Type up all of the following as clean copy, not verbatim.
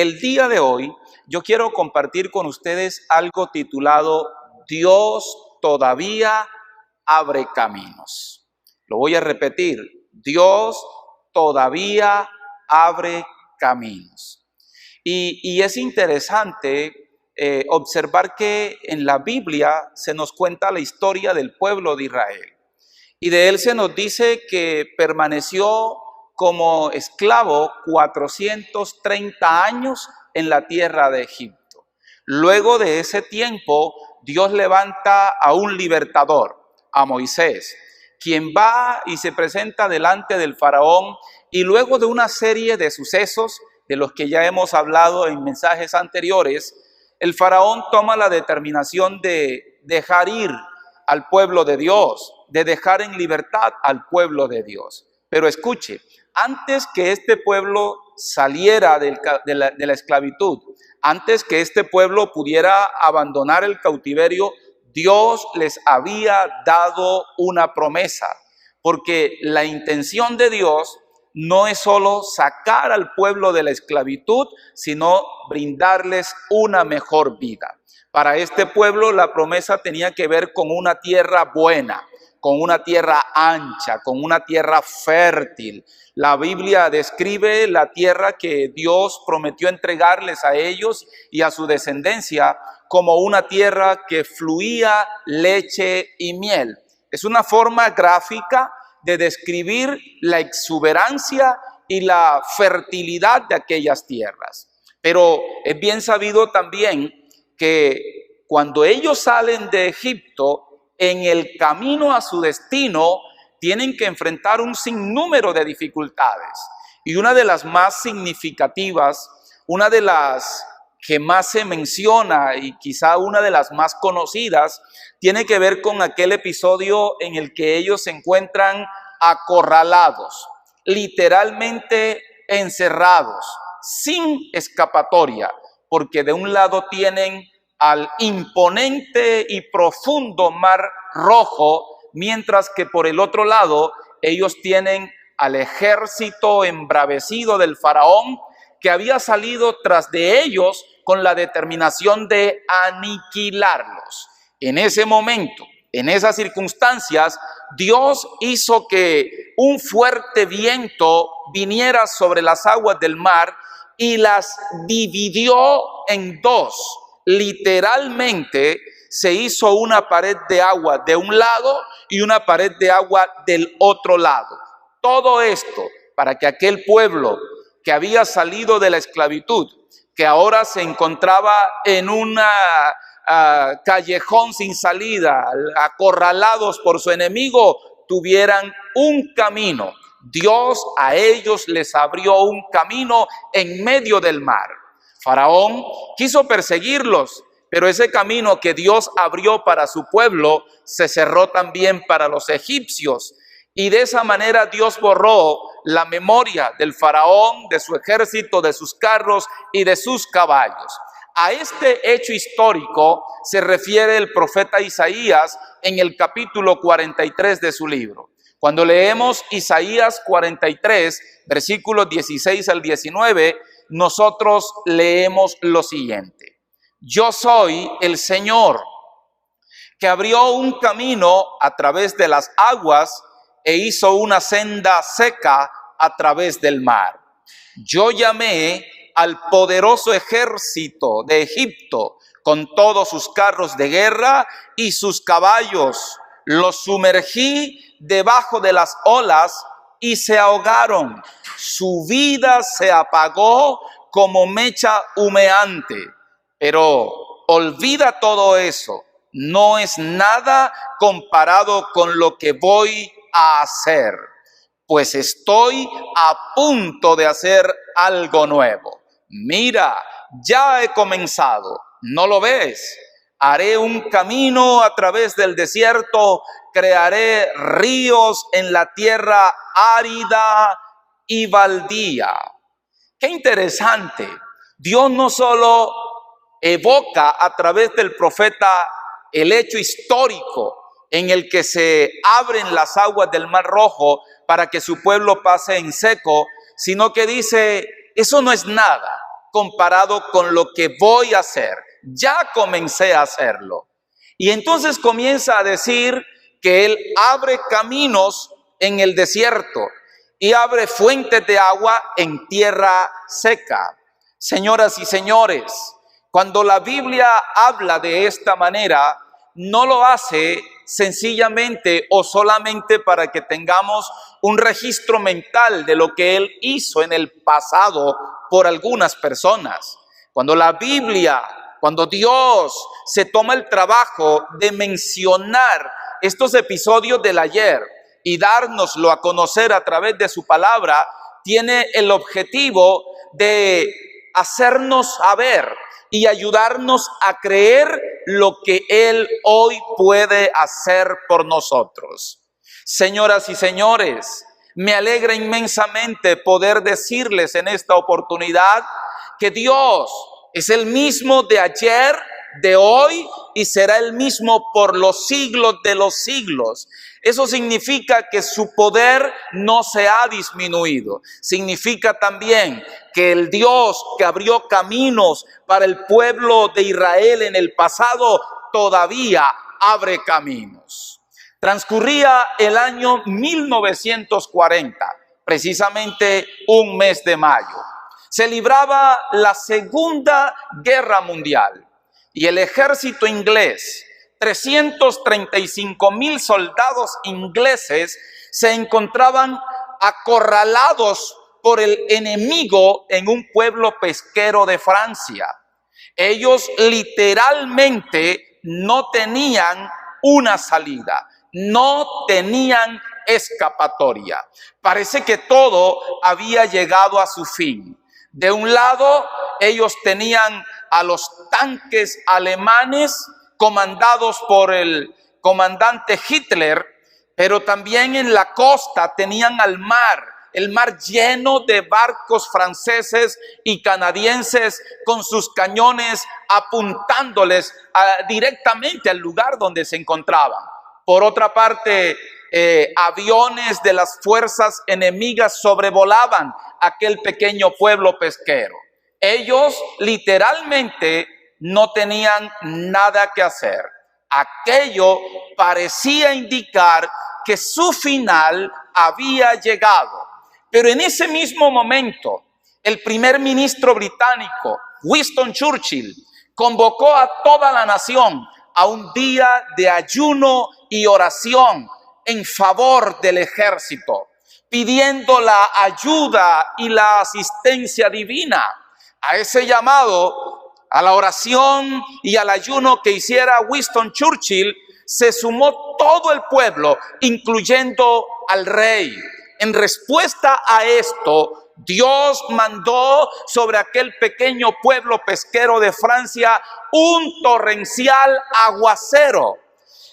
el día de hoy yo quiero compartir con ustedes algo titulado Dios todavía abre caminos. Lo voy a repetir, Dios todavía abre caminos. Y es interesante observar que en la Biblia se nos cuenta la historia del pueblo de Israel. Y de él se nos dice que permaneció como esclavo 430 años en la tierra de Egipto. Luego de ese tiempo, Dios levanta a un libertador, a Moisés, quien va y se presenta delante del faraón, y luego de una serie de sucesos de los que ya hemos hablado en mensajes anteriores, el faraón toma la determinación de dejar ir al pueblo de Dios, de dejar en libertad al pueblo de Dios. Pero escuche, antes que este pueblo saliera de la esclavitud, antes que este pueblo pudiera abandonar el cautiverio, Dios les había dado una promesa, porque la intención de Dios no es solo sacar al pueblo de la esclavitud, sino brindarles una mejor vida. Para este pueblo la promesa tenía que ver con una tierra buena, con una tierra ancha, con una tierra fértil. La Biblia describe la tierra que Dios prometió entregarles a ellos y a su descendencia como una tierra que fluía leche y miel. Es una forma gráfica de describir la exuberancia y la fertilidad de aquellas tierras. Pero es bien sabido también que cuando ellos salen de Egipto, en el camino a su destino, tienen que enfrentar un sinnúmero de dificultades. Y una de las más significativas, una de las que más se menciona y quizá una de las más conocidas, tiene que ver con aquel episodio en el que ellos se encuentran acorralados, literalmente encerrados, sin escapatoria, porque de un lado tienen al imponente y profundo Mar Rojo, mientras que por el otro lado ellos tienen al ejército embravecido del faraón que había salido tras de ellos con la determinación de aniquilarlos. En ese momento, en esas circunstancias, Dios hizo que un fuerte viento viniera sobre las aguas del mar y las dividió en dos. Literalmente se hizo una pared de agua de un lado y una pared de agua del otro lado. Todo esto para que aquel pueblo que había salido de la esclavitud, que ahora se encontraba en una callejón sin salida, acorralados por su enemigo, tuvieran un camino. Dios a ellos les abrió un camino en medio del mar. Faraón quiso perseguirlos, pero ese camino que Dios abrió para su pueblo se cerró también para los egipcios. Y de esa manera Dios borró la memoria del faraón, de su ejército, de sus carros y de sus caballos. A este hecho histórico se refiere el profeta Isaías en el capítulo 43 de su libro. Cuando leemos Isaías 43, versículos 16 al 19, nosotros leemos lo siguiente: Yo soy el Señor, que abrió un camino a través de las aguas e hizo una senda seca a través del mar. Yo llamé al poderoso ejército de Egipto con todos sus carros de guerra y sus caballos. Los sumergí debajo de las olas y se ahogaron. Su vida se apagó como mecha humeante. Pero olvida todo eso. No es nada comparado con lo que voy a hacer, pues estoy a punto de hacer algo nuevo. Mira, ya he comenzado, ¿no lo ves? Haré un camino a través del desierto, crearé ríos en la tierra árida y baldía. Qué interesante. Dios no solo evoca a través del profeta el hecho histórico en el que se abren las aguas del Mar Rojo para que su pueblo pase en seco, sino que dice, eso no es nada. comparado con lo que voy a hacer. Ya comencé a hacerlo. Y entonces comienza a decir que Él abre caminos en el desierto y abre fuentes de agua en tierra seca. Señoras y señores, cuando la Biblia habla de esta manera, no lo hace sencillamente o solamente para que tengamos un registro mental de lo que Él hizo en el pasado por algunas personas. Cuando Dios se toma el trabajo de mencionar estos episodios del ayer y dárnoslo a conocer a través de su palabra, tiene el objetivo de hacernos saber y ayudarnos a creer lo que Él hoy puede hacer por nosotros. Señoras y señores, me alegra inmensamente poder decirles en esta oportunidad que Dios es el mismo de ayer, de hoy y será el mismo por los siglos de los siglos. Eso significa que su poder no se ha disminuido. Significa también que el Dios que abrió caminos para el pueblo de Israel en el pasado todavía abre caminos. Transcurría el año 1940, precisamente un mes de mayo. Se libraba la Segunda Guerra Mundial y el ejército inglés, 335,000 soldados ingleses, se encontraban acorralados por el enemigo en un pueblo pesquero de Francia. Ellos literalmente no tenían una salida, no tenían escapatoria. Parece que todo había llegado a su fin. De un lado, ellos tenían a los tanques alemanes comandados por el comandante Hitler, pero también en la costa tenían el mar lleno de barcos franceses y canadienses con sus cañones apuntándoles directamente al lugar donde se encontraban. Por otra parte, aviones de las fuerzas enemigas sobrevolaban aquel pequeño pueblo pesquero. Ellos literalmente no tenían nada que hacer. Aquello parecía indicar que su final había llegado. Pero en ese mismo momento, el primer ministro británico, Winston Churchill, convocó a toda la nación a un día de ayuno y oración en favor del ejército, pidiendo la ayuda y la asistencia divina. A ese llamado, a la oración y al ayuno que hiciera Winston Churchill, se sumó todo el pueblo, incluyendo al rey. En respuesta a esto, Dios mandó sobre aquel pequeño pueblo pesquero de Francia un torrencial aguacero.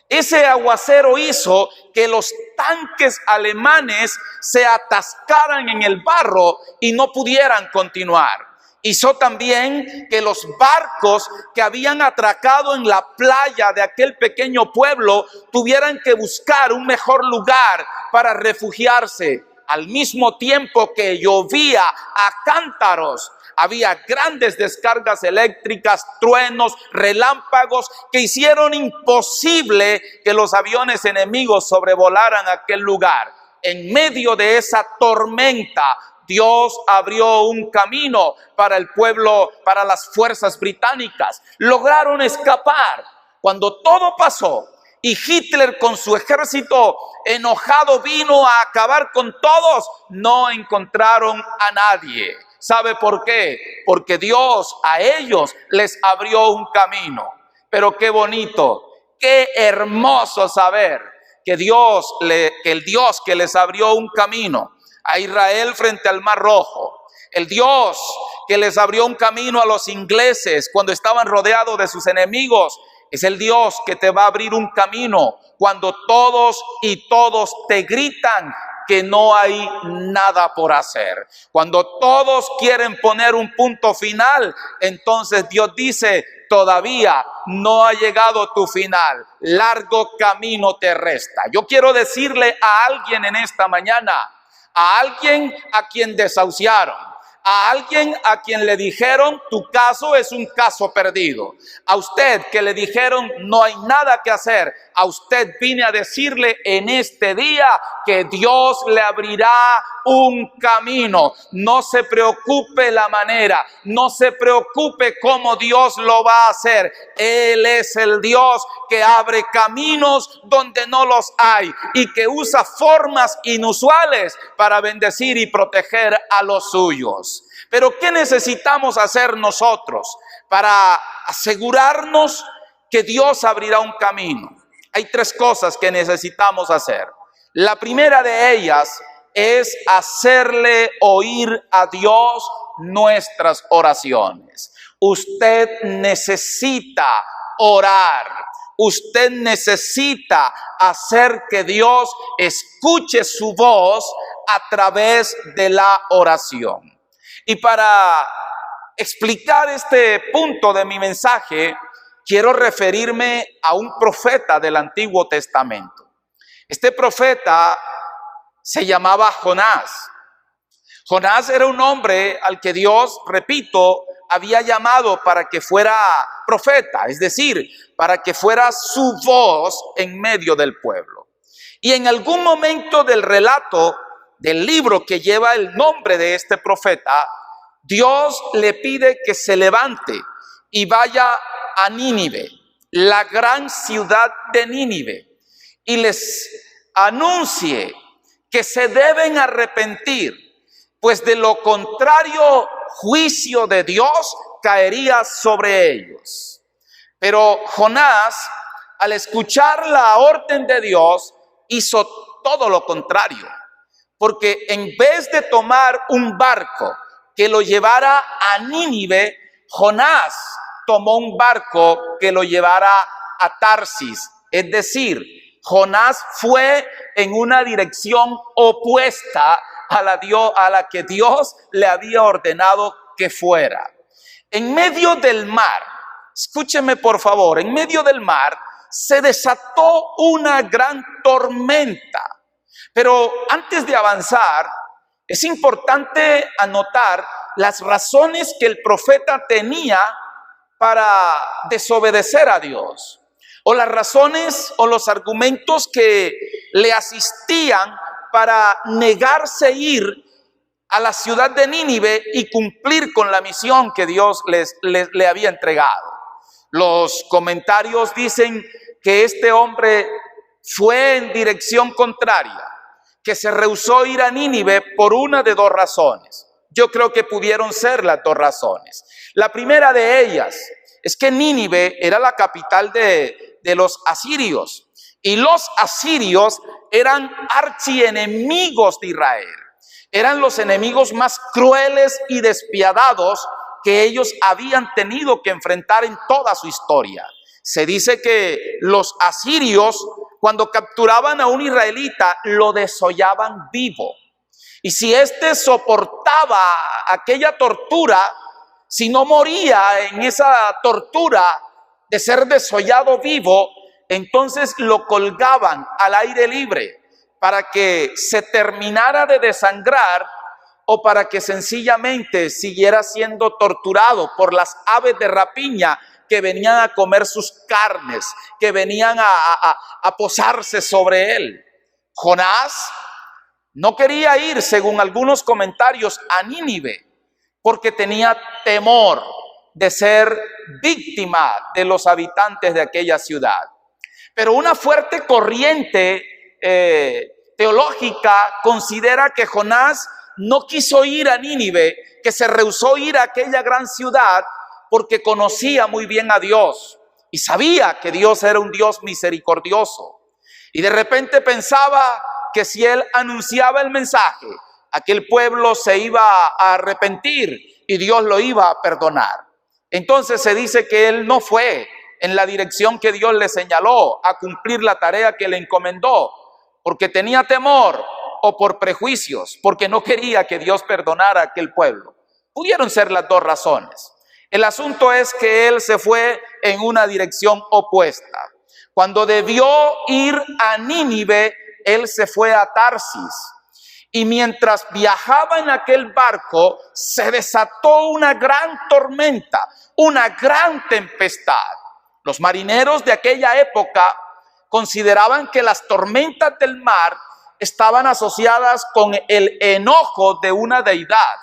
Ese aguacero hizo que los tanques alemanes se atascaran en el barro y no pudieran continuar. Hizo también que los barcos que habían atracado en la playa de aquel pequeño pueblo tuvieran que buscar un mejor lugar para refugiarse. Al mismo tiempo que llovía a cántaros, había grandes descargas eléctricas, truenos, relámpagos que hicieron imposible que los aviones enemigos sobrevolaran aquel lugar. En medio de esa tormenta, Dios abrió un camino para el pueblo, para las fuerzas británicas. Lograron escapar. Cuando todo pasó y Hitler con su ejército enojado vino a acabar con todos, no encontraron a nadie. ¿Sabe por qué? Porque Dios a ellos les abrió un camino. Pero qué bonito, qué hermoso saber que el Dios que les abrió un camino a Israel frente al Mar Rojo, el Dios que les abrió un camino a los ingleses cuando estaban rodeados de sus enemigos, es el Dios que te va a abrir un camino cuando todos y todos te gritan que no hay nada por hacer. Cuando todos quieren poner un punto final, entonces Dios dice: todavía no ha llegado tu final, largo camino te resta. Yo quiero decirle a alguien en esta mañana, a alguien a quien desahuciaron, A alguien a quien le dijeron, tu caso es un caso perdido. A usted que le dijeron, no hay nada que hacer. A usted vine a decirle en este día que Dios le abrirá un camino. No se preocupe la manera, no se preocupe cómo Dios lo va a hacer. Él es el Dios que abre caminos donde no los hay y que usa formas inusuales para bendecir y proteger a los suyos. Pero ¿qué necesitamos hacer nosotros para asegurarnos que Dios abrirá un camino? Hay 3 cosas que necesitamos hacer. La primera de ellas es hacerle oír a Dios nuestras oraciones. Usted necesita orar. Usted necesita hacer que Dios escuche su voz a través de la oración. Y para explicar este punto de mi mensaje, quiero referirme a un profeta del Antiguo Testamento. Este profeta se llamaba Jonás. Jonás era un hombre al que Dios, repito, había llamado para que fuera profeta, es decir, para que fuera su voz en medio del pueblo. Y en algún momento del relato del libro que lleva el nombre de este profeta, Dios le pide que se levante y vaya a Nínive, la gran ciudad de Nínive, y les anuncie que se deben arrepentir, pues de lo contrario, juicio de Dios caería sobre ellos. Pero Jonás, al escuchar la orden de Dios, hizo todo lo contrario, porque en vez de tomar un barco que lo llevara a Nínive, Jonás tomó un barco que lo llevara a Tarsis. Es decir, Jonás fue en una dirección opuesta a la que Dios le había ordenado que fuera. En medio del mar, escúcheme por favor, en medio del mar se desató una gran tormenta. Pero antes de avanzar, es importante anotar las razones que el profeta tenía para desobedecer a Dios, o las razones o los argumentos que le asistían para negarse ir a la ciudad de Nínive y cumplir con la misión que Dios le había entregado. Los comentarios dicen que este hombre fue en dirección contraria, que se rehusó ir a Nínive por una de 2 razones. Yo creo que pudieron ser las 2 razones. La primera de ellas es que Nínive era la capital de los asirios, y los asirios eran archienemigos de Israel. Eran los enemigos más crueles y despiadados que ellos habían tenido que enfrentar en toda su historia. Se dice que los asirios, cuando capturaban a un israelita, lo desollaban vivo. Y si éste soportaba aquella tortura, si no moría en esa tortura de ser desollado vivo, entonces lo colgaban al aire libre para que se terminara de desangrar, o para que sencillamente siguiera siendo torturado por las aves de rapiña que venían a comer sus carnes, que venían a posarse sobre él. Jonás no quería ir, según algunos comentarios, a Nínive, porque tenía temor de ser víctima de los habitantes de aquella ciudad. Pero una fuerte corriente teológica considera que Jonás no quiso ir a Nínive, que se rehusó ir a aquella gran ciudad porque conocía muy bien a Dios y sabía que Dios era un Dios misericordioso. Y de repente pensaba que si él anunciaba el mensaje, aquel pueblo se iba a arrepentir y Dios lo iba a perdonar. Entonces se dice que él no fue en la dirección que Dios le señaló a cumplir la tarea que le encomendó, porque tenía temor o por prejuicios, porque no quería que Dios perdonara a aquel pueblo. Pudieron ser las 2 razones. El asunto es que él se fue en una dirección opuesta. Cuando debió ir a Nínive, él se fue a Tarsis. Y mientras viajaba en aquel barco, se desató una gran tormenta, una gran tempestad. Los marineros de aquella época consideraban que las tormentas del mar estaban asociadas con el enojo de una deidad.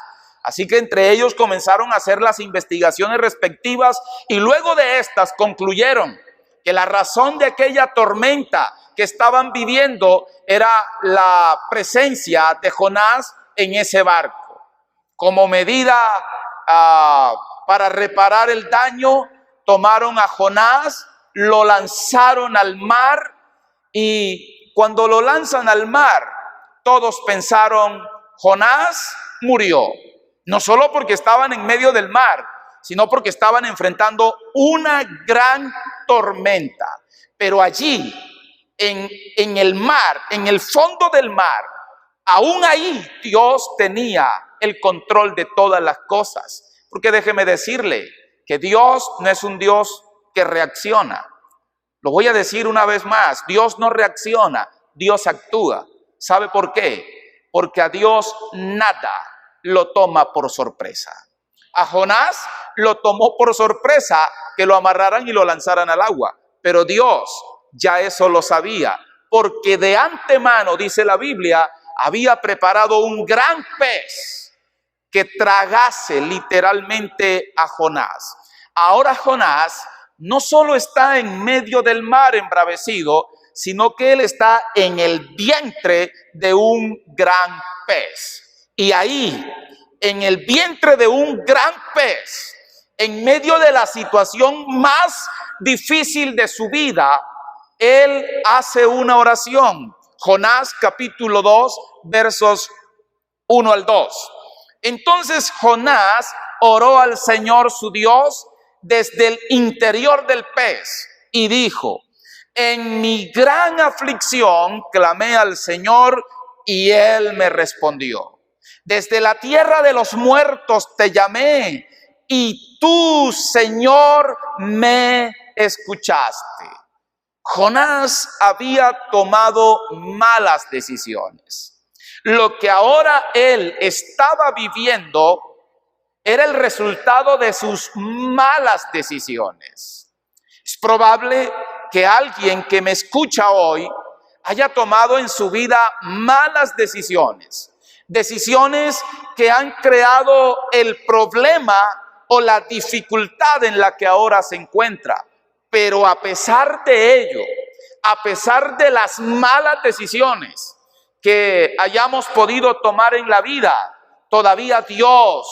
Así que entre ellos comenzaron a hacer las investigaciones respectivas y luego de estas concluyeron que la razón de aquella tormenta que estaban viviendo era la presencia de Jonás en ese barco. Como medida para reparar el daño, tomaron a Jonás, lo lanzaron al mar y cuando lo lanzan al mar, todos pensaron, Jonás murió. No solo porque estaban en medio del mar, sino porque estaban enfrentando una gran tormenta. Pero allí, en el mar, en el fondo del mar, aún ahí Dios tenía el control de todas las cosas. Porque déjeme decirle que Dios no es un Dios que reacciona. Lo voy a decir una vez más, Dios no reacciona, Dios actúa. ¿Sabe por qué? Porque a Dios nada lo toma por sorpresa. A Jonás lo tomó por sorpresa que lo amarraran y lo lanzaran al agua. Pero Dios ya eso lo sabía, porque de antemano, dice la Biblia, había preparado un gran pez que tragase literalmente a Jonás. Ahora Jonás no solo está en medio del mar embravecido, sino que él está en el vientre de un gran pez. Y ahí, en el vientre de un gran pez, en medio de la situación más difícil de su vida, él hace una oración. Jonás capítulo 2, versos 1 al 2. Entonces Jonás oró al Señor su Dios desde el interior del pez y dijo, en mi gran aflicción clamé al Señor y él me respondió. Desde la tierra de los muertos te llamé y tú, Señor, me escuchaste. Jonás había tomado malas decisiones. Lo que ahora él estaba viviendo era el resultado de sus malas decisiones. Es probable que alguien que me escucha hoy haya tomado en su vida malas decisiones. Decisiones que han creado el problema o la dificultad en la que ahora se encuentra. Pero a pesar de ello, a pesar de las malas decisiones que hayamos podido tomar en la vida, todavía Dios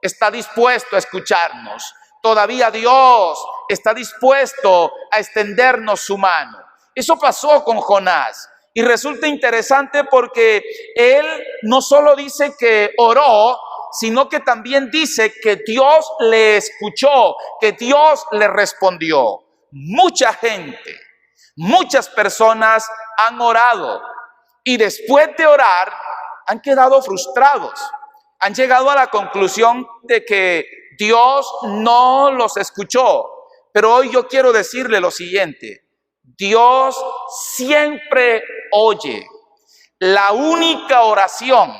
está dispuesto a escucharnos. Todavía Dios está dispuesto a extendernos su mano. Eso pasó con Jonás. Y resulta interesante porque él no solo dice que oró, sino que también dice que Dios le escuchó, que Dios le respondió. Mucha gente, muchas personas han orado y después de orar han quedado frustrados. Han llegado a la conclusión de que Dios no los escuchó. Pero hoy yo quiero decirle lo siguiente. Dios siempre oye. La única oración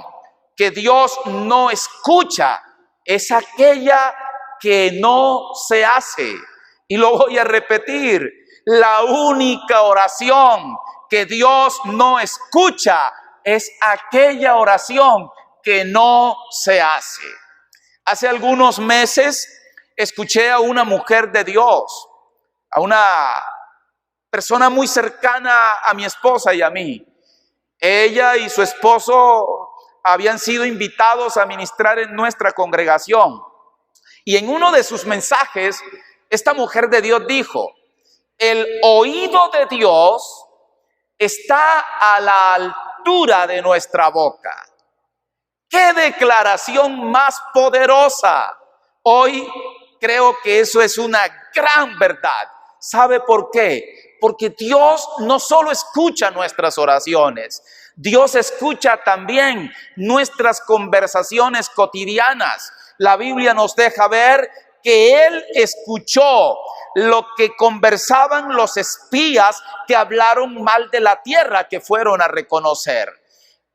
que Dios no escucha es aquella que no se hace. Y lo voy a repetir. La única oración que Dios no escucha es aquella oración que no se hace. Hace algunos meses escuché a una mujer de Dios, a una persona muy cercana a mi esposa y a mí. Ella y su esposo habían sido invitados a ministrar en nuestra congregación. Y en uno de sus mensajes, esta mujer de Dios dijo, el oído de Dios está a la altura de nuestra boca. ¡Qué declaración más poderosa! Hoy creo que eso es una gran verdad. ¿Sabe por qué? Porque Dios no solo escucha nuestras oraciones, Dios escucha también nuestras conversaciones cotidianas. La Biblia nos deja ver que Él escuchó lo que conversaban los espías que hablaron mal de la tierra que fueron a reconocer.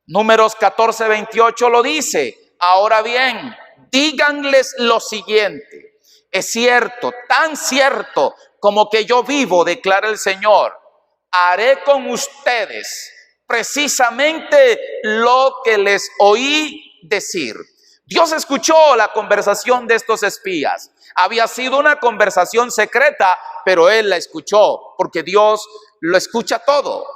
Números 14:28 lo dice. Ahora bien, díganles lo siguiente: es cierto, tan cierto como que yo vivo, declara el Señor, haré con ustedes precisamente lo que les oí decir. Dios escuchó la conversación de estos espías. Había sido una conversación secreta, pero Él la escuchó, porque Dios lo escucha todo.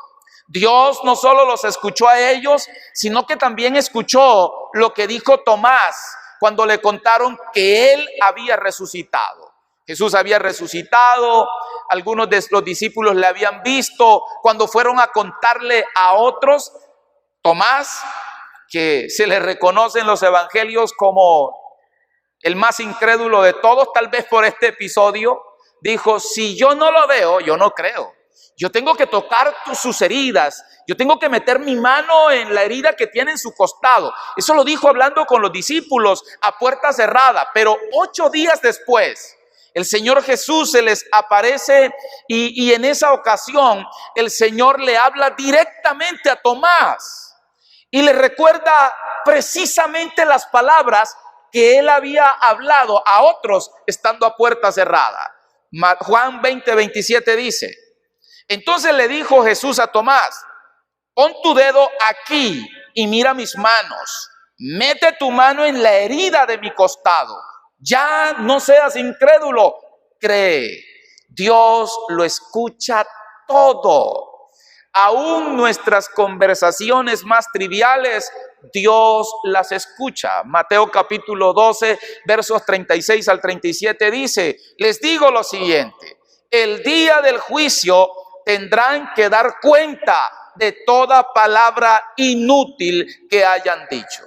Dios no solo los escuchó a ellos, sino que también escuchó lo que dijo Tomás cuando le contaron que Él había resucitado. Jesús había resucitado, algunos de los discípulos le habían visto. Cuando fueron a contarle a otros, Tomás, que se le reconoce en los evangelios como el más incrédulo de todos, tal vez por este episodio, dijo: si yo no lo veo, yo no creo. Yo tengo que tocar sus heridas, yo tengo que meter mi mano en la herida que tiene en su costado. Eso lo dijo hablando con los discípulos a puerta cerrada. Pero 8 días después, el Señor Jesús se les aparece y en esa ocasión el Señor le habla directamente a Tomás y le recuerda precisamente las palabras que Él había hablado a otros estando a puerta cerrada. Juan 20:27 dice: entonces le dijo Jesús a Tomás: pon tu dedo aquí y mira mis manos. Mete tu mano en la herida de mi costado. Ya no seas incrédulo, cree. Dios lo escucha todo. Aún nuestras conversaciones más triviales, Dios las escucha. Mateo capítulo 12, versos 36 al 37 dice: les digo lo siguiente, el día del juicio tendrán que dar cuenta de toda palabra inútil que hayan dicho.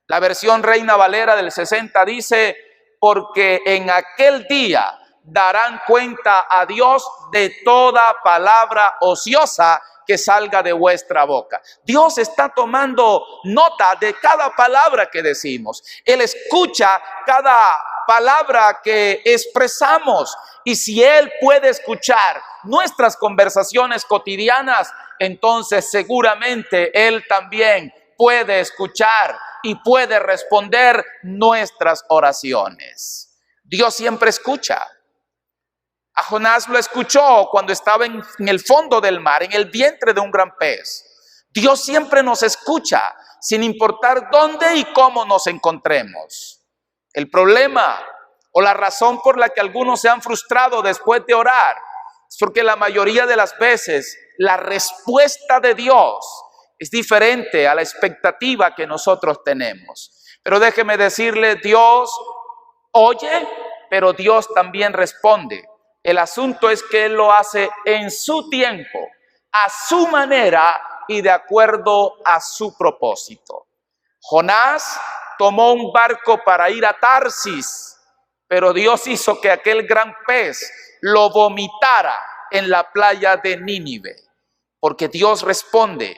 La versión Reina Valera del 60 dice: porque en aquel día darán cuenta a Dios de toda palabra ociosa que salga de vuestra boca. Dios está tomando nota de cada palabra que decimos. Él escucha cada palabra que expresamos. Y si Él puede escuchar nuestras conversaciones cotidianas, entonces seguramente Él también puede escuchar y puede responder nuestras oraciones. Dios siempre escucha. A Jonás lo escuchó cuando estaba en el fondo del mar, en el vientre de un gran pez. Dios siempre nos escucha, sin importar dónde y cómo nos encontremos. El problema o la razón por la que algunos se han frustrado después de orar es porque la mayoría de las veces la respuesta de Dios es diferente a la expectativa que nosotros tenemos. Pero déjeme decirle, Dios oye, pero Dios también responde. El asunto es que Él lo hace en su tiempo, a su manera y de acuerdo a su propósito. Jonás tomó un barco para ir a Tarsis, pero Dios hizo que aquel gran pez lo vomitara en la playa de Nínive, porque Dios responde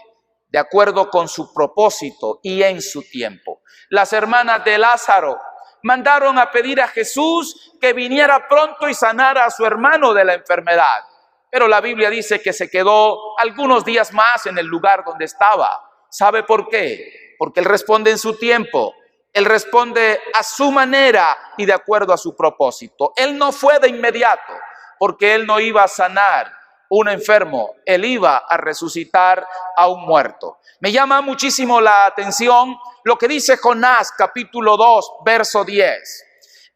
de acuerdo con su propósito y en su tiempo. Las hermanas de Lázaro mandaron a pedir a Jesús que viniera pronto y sanara a su hermano de la enfermedad. Pero la Biblia dice que se quedó algunos días más en el lugar donde estaba. ¿Sabe por qué? Porque Él responde en su tiempo. Él responde a su manera y de acuerdo a su propósito. Él no fue de inmediato, porque Él no iba a sanar un enfermo, Él iba a resucitar a un muerto. Me llama muchísimo la atención lo que dice Jonás capítulo 2, verso 10.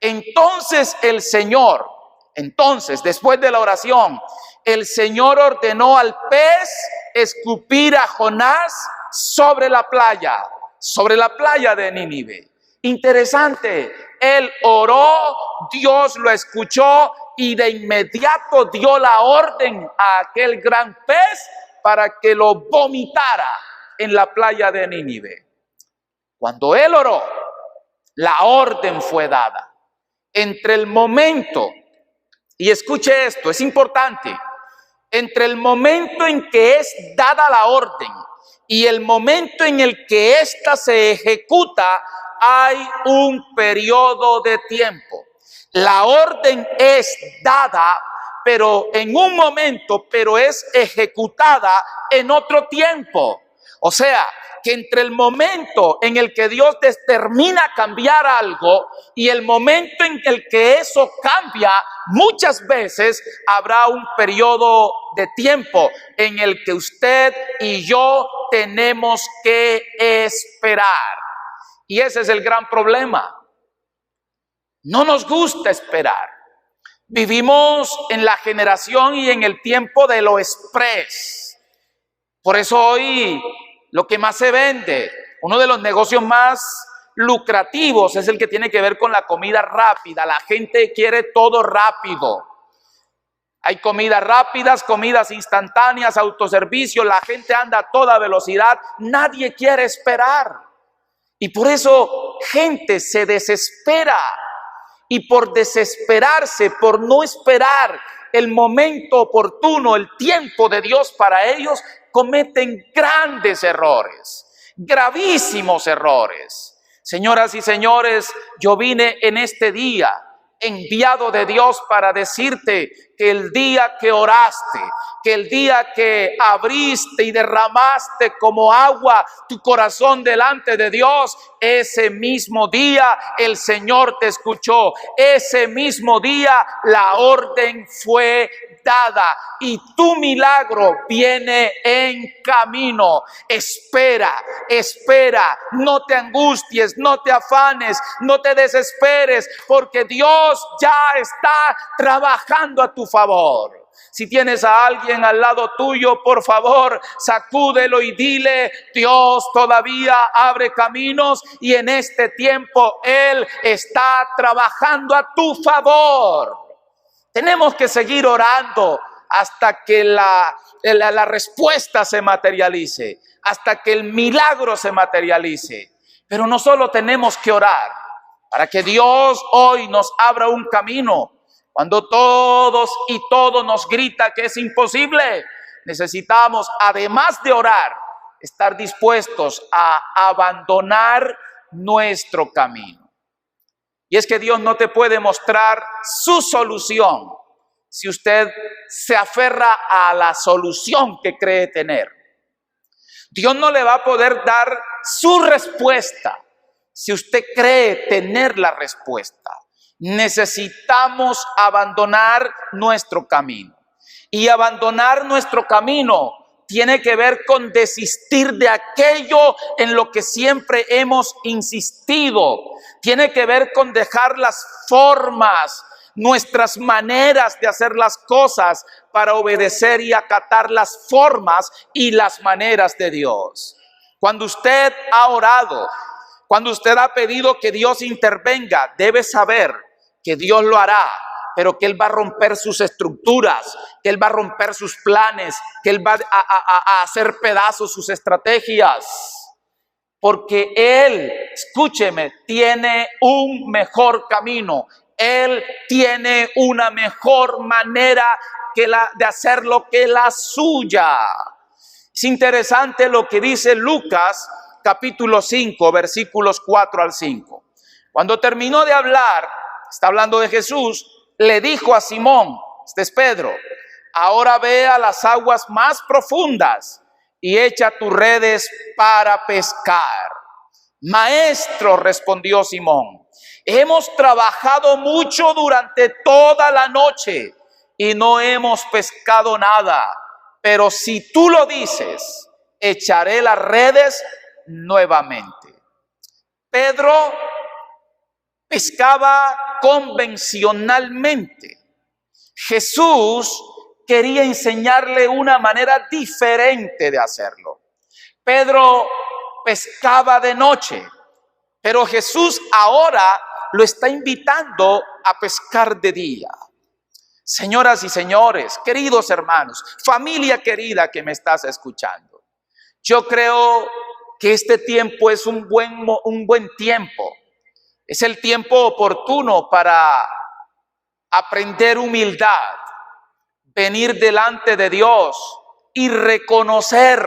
Entonces el Señor, después de la oración, el Señor ordenó al pez escupir a Jonás sobre la playa de Nínive. Interesante, él oró, Dios lo escuchó y de inmediato dio la orden a aquel gran pez para que lo vomitara en la playa de Nínive. Cuando él oró, la orden fue dada. Entre el momento, y escuche esto, es importante, entre el momento en que es dada la orden y el momento en el que ésta se ejecuta, hay un periodo de tiempo. La orden es dada, pero en un momento, pero es ejecutada en otro tiempo. O sea, que entre el momento en el que Dios determina cambiar algo y el momento en el que eso cambia, muchas veces habrá un periodo de tiempo en el que usted y yo tenemos que esperar. Y ese es el gran problema. No nos gusta esperar. Vivimos en la generación y en el tiempo de lo express. Por eso hoy lo que más se vende, uno de los negocios más lucrativos es el que tiene que ver con la comida rápida. La gente quiere todo rápido. Hay comidas rápidas, comidas instantáneas, autoservicio. La gente anda a toda velocidad. Nadie quiere esperar. Y por eso gente se desespera. Y por desesperarse, por no esperar el momento oportuno, el tiempo de Dios para ellos, cometen grandes errores, gravísimos errores. Señoras y señores, yo vine en este día enviado de Dios para decirte que el día que oraste, que el día que abriste y derramaste como agua tu corazón delante de Dios, ese mismo día el Señor te escuchó. Ese mismo día la orden fue dada y tu milagro viene en camino. Espera, espera, no te angusties, no te afanes, no te desesperes, porque Dios ya está trabajando a tu favor. Si tienes a alguien al lado tuyo, por favor, sacúdelo y dile: Dios todavía abre caminos y en este tiempo Él está trabajando a tu favor. Tenemos que seguir orando hasta que la respuesta se materialice, hasta que el milagro se materialice. Pero no solo tenemos que orar para que Dios hoy nos abra un camino. Cuando todos y todo nos grita que es imposible, necesitamos, además de orar, estar dispuestos a abandonar nuestro camino. Y es que Dios no te puede mostrar su solución si usted se aferra a la solución que cree tener. Dios no le va a poder dar su respuesta si usted cree tener la respuesta. Necesitamos abandonar nuestro camino. Y abandonar nuestro camino tiene que ver con desistir de aquello en lo que siempre hemos insistido. Tiene que ver con dejar las formas, nuestras maneras de hacer las cosas para obedecer y acatar las formas y las maneras de Dios. Cuando usted ha orado, cuando usted ha pedido que Dios intervenga, debe saber que Dios lo hará, pero que Él va a romper sus estructuras, que Él va a romper sus planes, que Él va a hacer pedazos sus estrategias. Porque Él, escúcheme, tiene un mejor camino. Él tiene una mejor manera de hacerlo que la suya. Es interesante lo que dice Lucas, capítulo 5, versículos 4 al 5. Cuando terminó de hablar, está hablando de Jesús, le dijo a Simón, este es Pedro: ahora ve a las aguas más profundas y echa tus redes para pescar. Maestro, respondió Simón, hemos trabajado mucho durante toda la noche y no hemos pescado nada, pero si tú lo dices, echaré las redes nuevamente. Pedro pescaba convencionalmente. Jesús quería enseñarle una manera diferente de hacerlo. Pedro pescaba de noche, pero Jesús ahora lo está invitando a pescar de día. Señoras y señores, queridos hermanos, familia querida que me estás escuchando, yo creo que este tiempo es un buen tiempo. Es el tiempo oportuno para aprender humildad, venir delante de Dios y reconocer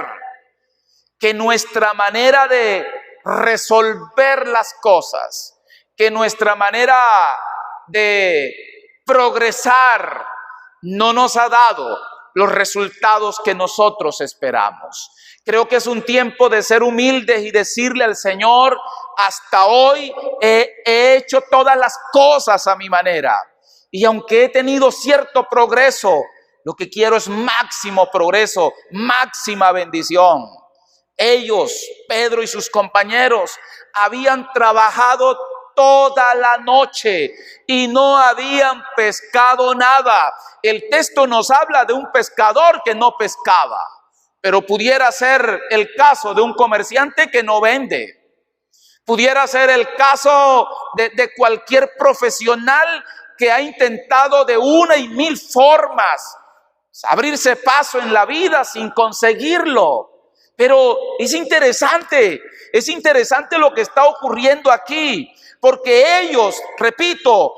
que nuestra manera de resolver las cosas, que nuestra manera de progresar no nos ha dado los resultados que nosotros esperamos. Creo que es un tiempo de ser humildes y decirle al Señor: hasta hoy he hecho todas las cosas a mi manera. Y aunque he tenido cierto progreso, lo que quiero es máximo progreso, máxima bendición. Ellos, Pedro y sus compañeros, habían trabajado toda la noche y no habían pescado nada. El texto nos habla de un pescador que no pescaba, pero pudiera ser el caso de un comerciante que no vende. Pudiera ser el caso de cualquier profesional que ha intentado de una y mil formas abrirse paso en la vida sin conseguirlo. Pero es interesante lo que está ocurriendo aquí, porque ellos, repito,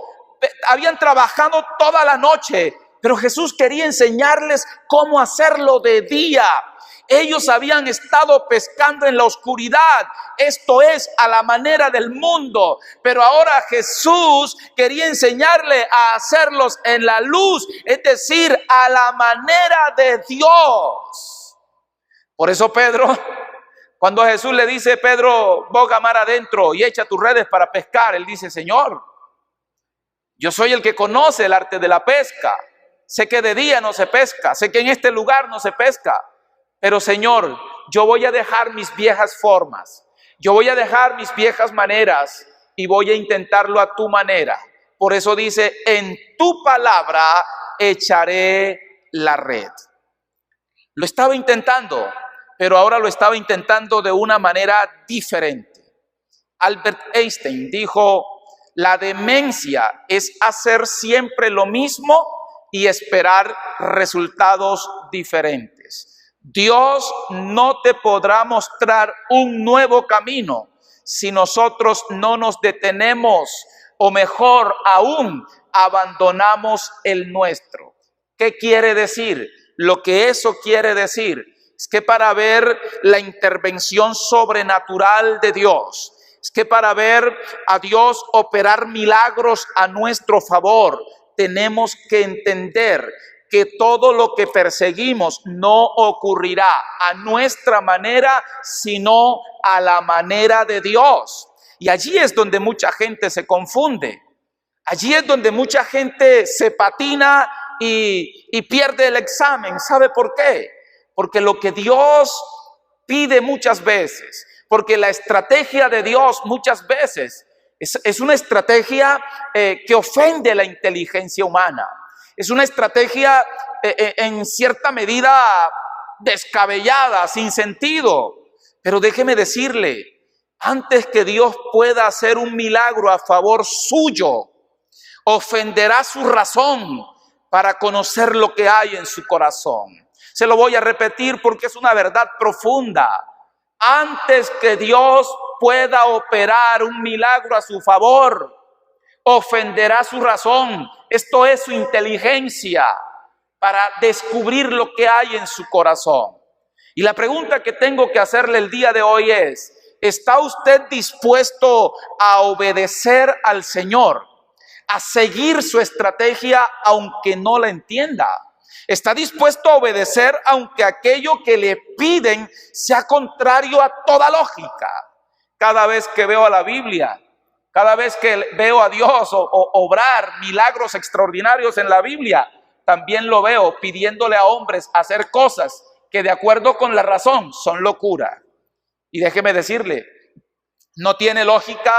habían trabajado toda la noche, pero Jesús quería enseñarles cómo hacerlo de día. Ellos habían estado pescando en la oscuridad, esto es, a la manera del mundo, pero ahora Jesús quería enseñarle a hacerlos en la luz, es decir, a la manera de Dios. Por eso Pedro, cuando Jesús le dice: Pedro, boga mar adentro y echa tus redes para pescar, él dice: Señor, yo soy el que conoce el arte de la pesca, sé que de día no se pesca, sé que en este lugar no se pesca. Pero Señor, yo voy a dejar mis viejas formas, yo voy a dejar mis viejas maneras y voy a intentarlo a tu manera. Por eso dice: en tu palabra echaré la red. Lo estaba intentando, pero ahora lo estaba intentando de una manera diferente. Albert Einstein dijo: la demencia es hacer siempre lo mismo y esperar resultados diferentes. Dios no te podrá mostrar un nuevo camino si nosotros no nos detenemos, o mejor aún, abandonamos el nuestro. ¿Qué quiere decir? Lo que eso quiere decir es que para ver la intervención sobrenatural de Dios, es que para ver a Dios operar milagros a nuestro favor, tenemos que entender que todo lo que perseguimos no ocurrirá a nuestra manera, sino a la manera de Dios. Y allí es donde mucha gente se confunde. Allí es donde mucha gente se patina y pierde el examen. ¿Sabe por qué? Porque lo que Dios pide muchas veces, porque la estrategia de Dios muchas veces es una estrategia que ofende la inteligencia humana. Es una estrategia en cierta medida descabellada, sin sentido. Pero déjeme decirle, antes que Dios pueda hacer un milagro a favor suyo, ofenderá su razón para conocer lo que hay en su corazón. Se lo voy a repetir porque es una verdad profunda. Antes que Dios pueda operar un milagro a su favor, ofenderá su razón, esto es su inteligencia, para descubrir lo que hay en su corazón. Y la pregunta que tengo que hacerle el día de hoy es: ¿está usted dispuesto a obedecer al Señor, a seguir su estrategia aunque no la entienda? ¿Está dispuesto a obedecer aunque aquello que le piden sea contrario a toda lógica? Cada vez que veo a la Biblia, cada vez que veo a Dios obrar milagros extraordinarios en la Biblia, también lo veo pidiéndole a hombres hacer cosas que de acuerdo con la razón son locura. Y déjeme decirle, no tiene lógica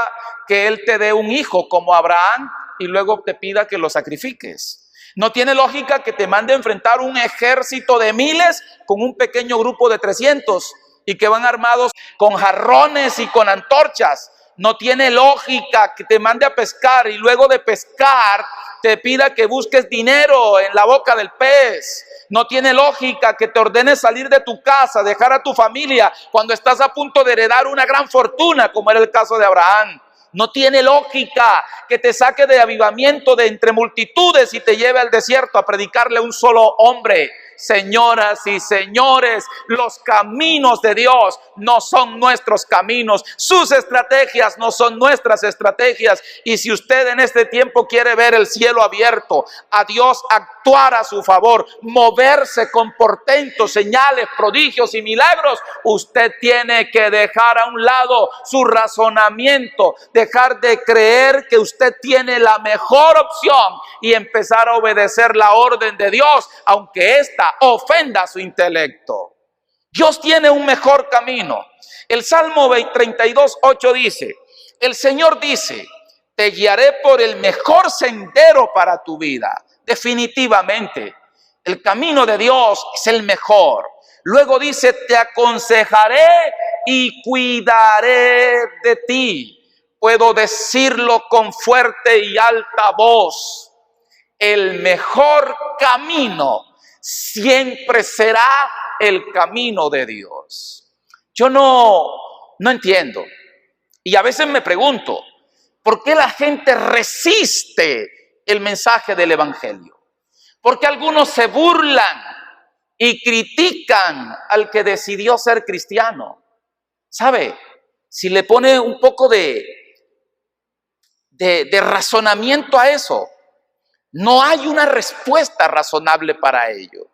que Él te dé un hijo como Abraham y luego te pida que lo sacrifiques. No tiene lógica que te mande a enfrentar un ejército de miles con un pequeño grupo de 300 y que van armados con jarrones y con antorchas. No tiene lógica que te mande a pescar y luego de pescar te pida que busques dinero en la boca del pez. No tiene lógica que te ordene salir de tu casa, dejar a tu familia cuando estás a punto de heredar una gran fortuna, como era el caso de Abraham. No tiene lógica que te saque de avivamiento de entre multitudes y te lleve al desierto a predicarle a un solo hombre. Señoras y señores, los caminos de Dios no son nuestros caminos. Sus estrategias no son nuestras estrategias. Y si usted en este tiempo quiere ver el cielo abierto, a Dios actuar a su favor, moverse con portentos, señales, prodigios y milagros, usted tiene que dejar a un lado su razonamiento, dejar de creer que usted tiene la mejor opción y empezar a obedecer la orden de Dios, aunque ésta ofenda su intelecto. Dios tiene un mejor camino. El Salmo 32:8 dice, el Señor dice, te guiaré por el mejor sendero para tu vida. Definitivamente, el camino de Dios es el mejor. Luego dice, te aconsejaré y cuidaré de ti. Puedo decirlo con fuerte y alta voz. El mejor camino siempre será el camino de Dios. Yo no entiendo. Y a veces me pregunto, ¿por qué la gente resiste el mensaje del evangelio? Porque algunos se burlan y critican al que decidió ser cristiano. ¿Sabe? Si le pone un poco de razonamiento a eso, no hay una respuesta razonable para ello.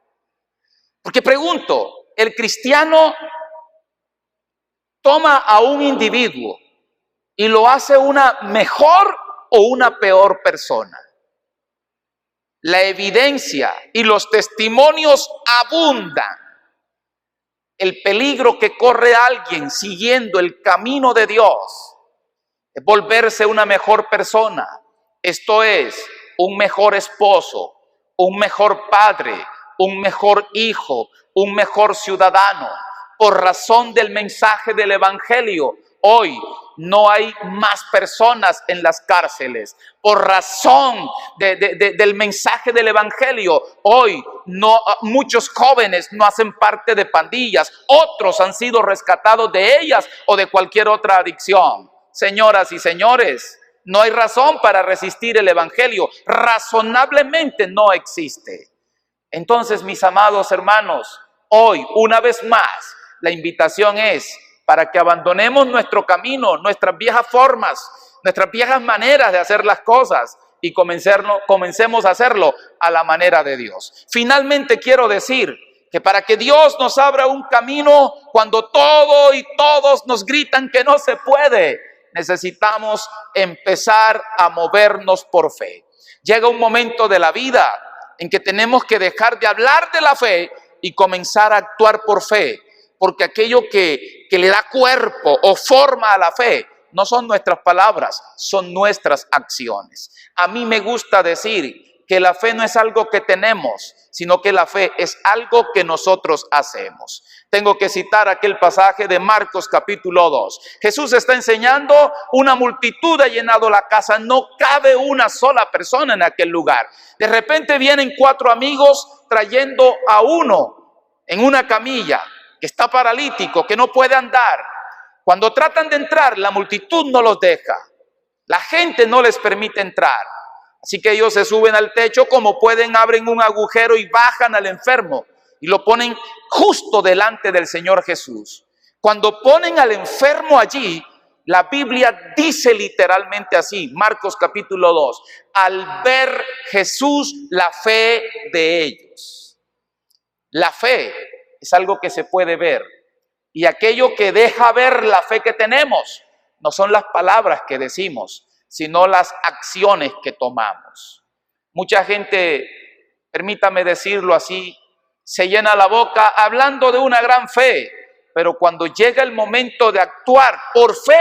Porque pregunto, ¿el cristiano toma a un individuo y lo hace una mejor o una peor persona? La evidencia y los testimonios abundan. El peligro que corre alguien siguiendo el camino de Dios es volverse una mejor persona. Esto es, un mejor esposo, un mejor padre, un mejor hijo, un mejor ciudadano. Por razón del mensaje del evangelio, hoy no hay más personas en las cárceles. Por razón del mensaje del evangelio, hoy muchos jóvenes no hacen parte de pandillas. Otros han sido rescatados de ellas o de cualquier otra adicción. Señoras y señores, no hay razón para resistir el evangelio. Razonablemente no existe. Entonces, mis amados hermanos, hoy, una vez más, la invitación es para que abandonemos nuestro camino, nuestras viejas formas, nuestras viejas maneras de hacer las cosas y comencemos a hacerlo a la manera de Dios. Finalmente quiero decir que para que Dios nos abra un camino cuando todo y todos nos gritan que no se puede, necesitamos empezar a movernos por fe. Llega un momento de la vida en que tenemos que dejar de hablar de la fe y comenzar a actuar por fe, porque aquello que le da cuerpo o forma a la fe no son nuestras palabras, son nuestras acciones. A mí me gusta decir que la fe no es algo que tenemos, sino que la fe es algo que nosotros hacemos. Tengo que citar aquel pasaje de Marcos capítulo 2. Jesús está enseñando, una multitud ha llenado la casa, no cabe una sola persona en aquel lugar. De repente vienen 4 amigos trayendo a uno en una camilla que está paralítico, que no puede andar. Cuando tratan de entrar, la multitud no los deja. La gente no les permite entrar. Así que ellos se suben al techo, como pueden, abren un agujero y bajan al enfermo y lo ponen justo delante del Señor Jesús. Cuando ponen al enfermo allí, la Biblia dice literalmente así, Marcos capítulo 2, al ver Jesús la fe de ellos. La fe es algo que se puede ver, y aquello que deja ver la fe que tenemos no son las palabras que decimos, sino las acciones que tomamos. Mucha gente, permítame decirlo así, se llena la boca hablando de una gran fe, pero cuando llega el momento de actuar por fe,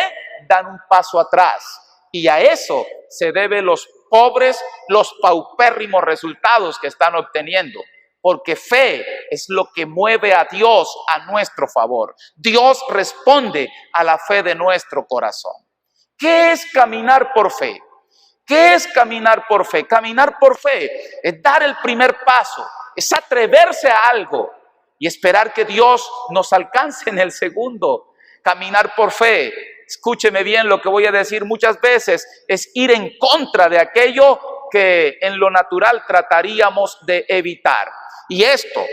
dan un paso atrás. Y a eso se deben los pobres, los paupérrimos resultados que están obteniendo. Porque fe es lo que mueve a Dios a nuestro favor. Dios responde a la fe de nuestro corazón. ¿Qué es caminar por fe? ¿Qué es caminar por fe? Caminar por fe es dar el primer paso, es atreverse a algo y esperar que Dios nos alcance en el segundo. Caminar por fe, escúcheme bien lo que voy a decir, muchas veces es ir en contra de aquello que en lo natural trataríamos de evitar. Y esto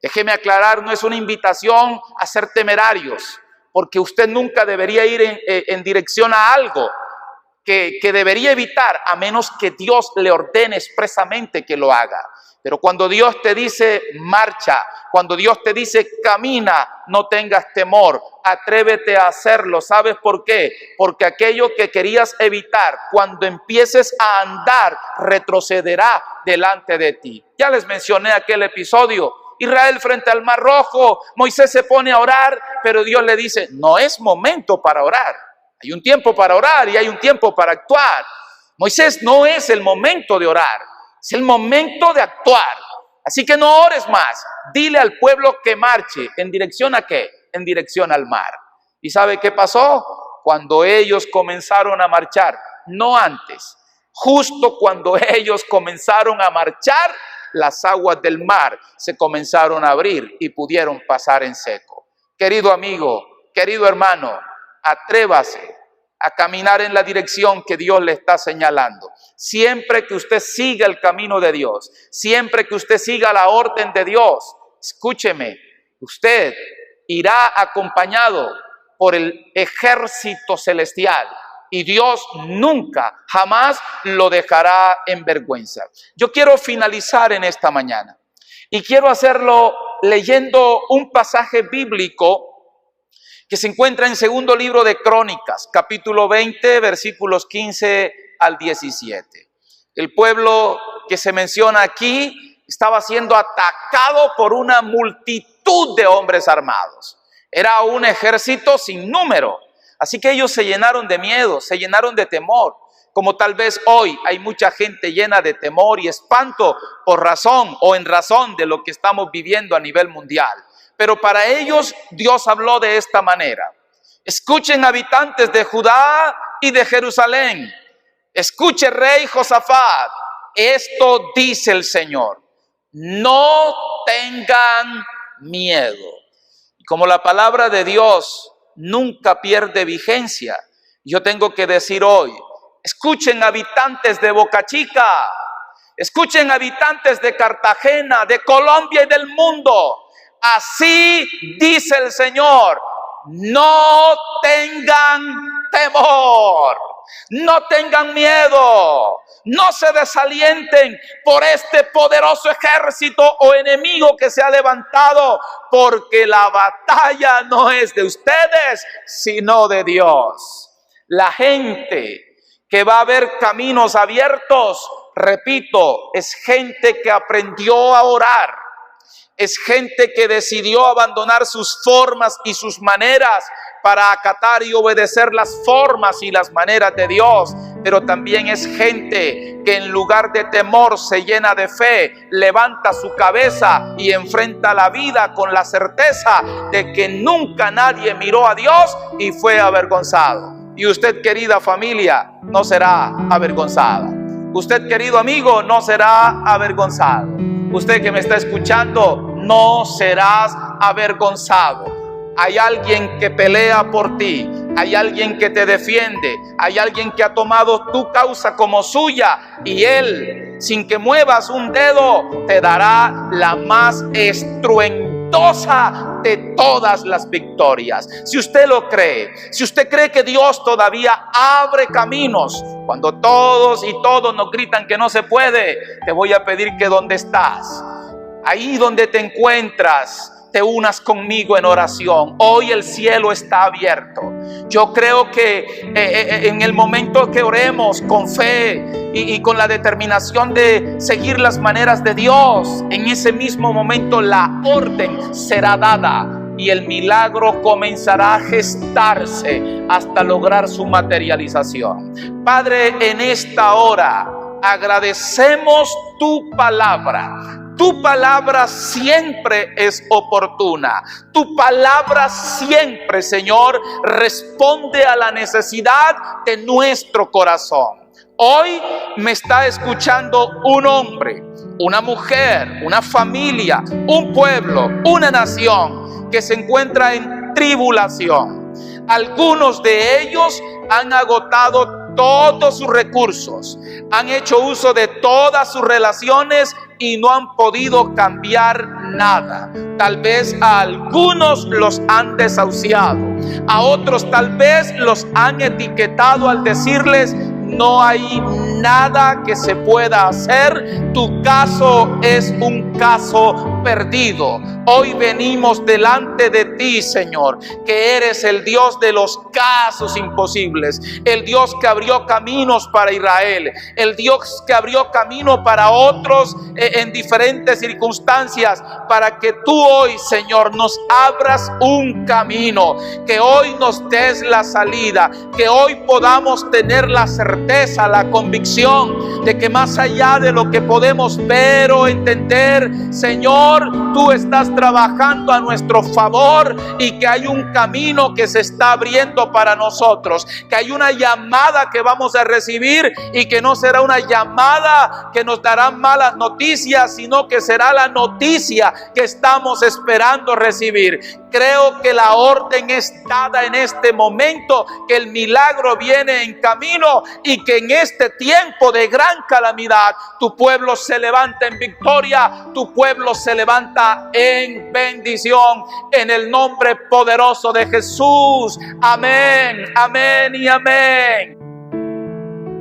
Déjeme aclarar, no es una invitación a ser temerarios, porque usted nunca debería ir en dirección a algo que debería evitar, a menos que Dios le ordene expresamente que lo haga. Pero cuando Dios te dice marcha, cuando Dios te dice camina, no tengas temor, atrévete a hacerlo. ¿Sabes por qué? Porque aquello que querías evitar, cuando empieces a andar, retrocederá delante de ti. Ya les mencioné aquel episodio. Israel frente al Mar Rojo, Moisés se pone a orar, pero Dios le dice, no es momento para orar. Hay un tiempo para orar y hay un tiempo para actuar. Moisés, no es el momento de orar, es el momento de actuar. Así que no ores más. Dile al pueblo que marche. ¿En dirección a qué? En dirección al mar. ¿Y sabe qué pasó? Cuando ellos comenzaron a marchar, no antes, justo cuando ellos comenzaron a marchar, las aguas del mar se comenzaron a abrir y pudieron pasar en seco. Querido amigo, querido hermano, atrévase a caminar en la dirección que Dios le está señalando. Siempre que usted siga el camino de Dios, siempre que usted siga la orden de Dios, escúcheme, usted irá acompañado por el ejército celestial y Dios nunca, jamás lo dejará en vergüenza. Yo quiero finalizar en esta mañana y quiero hacerlo leyendo un pasaje bíblico que se encuentra en segundo libro de Crónicas, capítulo 20, versículos 15 al 17. El pueblo que se menciona aquí estaba siendo atacado por una multitud de hombres armados. Era un ejército sin número. Así que ellos se llenaron de miedo, se llenaron de temor. Como tal vez hoy hay mucha gente llena de temor y espanto por razón o en razón de lo que estamos viviendo a nivel mundial. Pero para ellos Dios habló de esta manera. Escuchen, habitantes de Judá y de Jerusalén. Escuche, rey Josafat. Esto dice el Señor. No tengan miedo. Y como la palabra de Dios nunca pierde vigencia, yo tengo que decir hoy, escuchen, habitantes de Boca Chica. Escuchen, habitantes de Cartagena, de Colombia y del mundo. Así dice el Señor, no tengan temor, no tengan miedo, no se desalienten por este poderoso ejército o enemigo que se ha levantado, porque la batalla no es de ustedes, sino de Dios. La gente que va a ver caminos abiertos, repito, es gente que aprendió a orar. Es gente que decidió abandonar sus formas y sus maneras para acatar y obedecer las formas y las maneras de Dios. Pero también es gente que en lugar de temor se llena de fe, levanta su cabeza y enfrenta la vida con la certeza de que nunca nadie miró a Dios y fue avergonzado. Y usted, querida familia, no será avergonzada. Usted, querido amigo, no será avergonzado. Usted que me está escuchando, no serás avergonzado. Hay alguien que pelea por ti, hay alguien que te defiende, hay alguien que ha tomado tu causa como suya y Él, sin que muevas un dedo, te dará la más estruendosa de todas las victorias. Si usted lo cree, si usted cree que Dios todavía abre caminos, cuando todos y todos nos gritan que no se puede, te voy a pedir que donde estás, ahí donde te encuentras, te unas conmigo en oración. Hoy el cielo está abierto. Yo creo que en el momento que oremos con fe y con la determinación de seguir las maneras de Dios, en ese mismo momento la orden será dada y el milagro comenzará a gestarse hasta lograr su materialización. Padre, en esta hora agradecemos tu palabra. Tu palabra siempre es oportuna. Tu palabra siempre, Señor, responde a la necesidad de nuestro corazón. Hoy me está escuchando un hombre, una mujer, una familia, un pueblo, una nación que se encuentra en tribulación. Algunos de ellos han agotado todos sus recursos, han hecho uso de todas sus relaciones y no han podido cambiar nada. Tal vez a algunos los han desahuciado, a otros tal vez los han etiquetado al decirles: no hay nada que se pueda hacer, tu caso es un caso perdido. Hoy venimos delante de ti, Señor, que eres el Dios de los casos imposibles, el Dios que abrió caminos para Israel, el Dios que abrió camino para otros en diferentes circunstancias, para que tú hoy, Señor, nos abras un camino, que hoy nos des la salida, que hoy podamos tener la certeza, la convicción de que más allá de lo que podemos ver o entender, Señor, tú estás trabajando a nuestro favor y que hay un camino que se está abriendo para nosotros, que hay una llamada que vamos a recibir y que no será una llamada que nos dará malas noticias, sino que será la noticia que estamos esperando recibir. Creo que la orden es dada en este momento, que el milagro viene en camino y que en este tiempo de gran calamidad tu pueblo se levanta en victoria, tu pueblo se levanta en bendición, en el nombre poderoso de Jesús. Amén, amén y amén.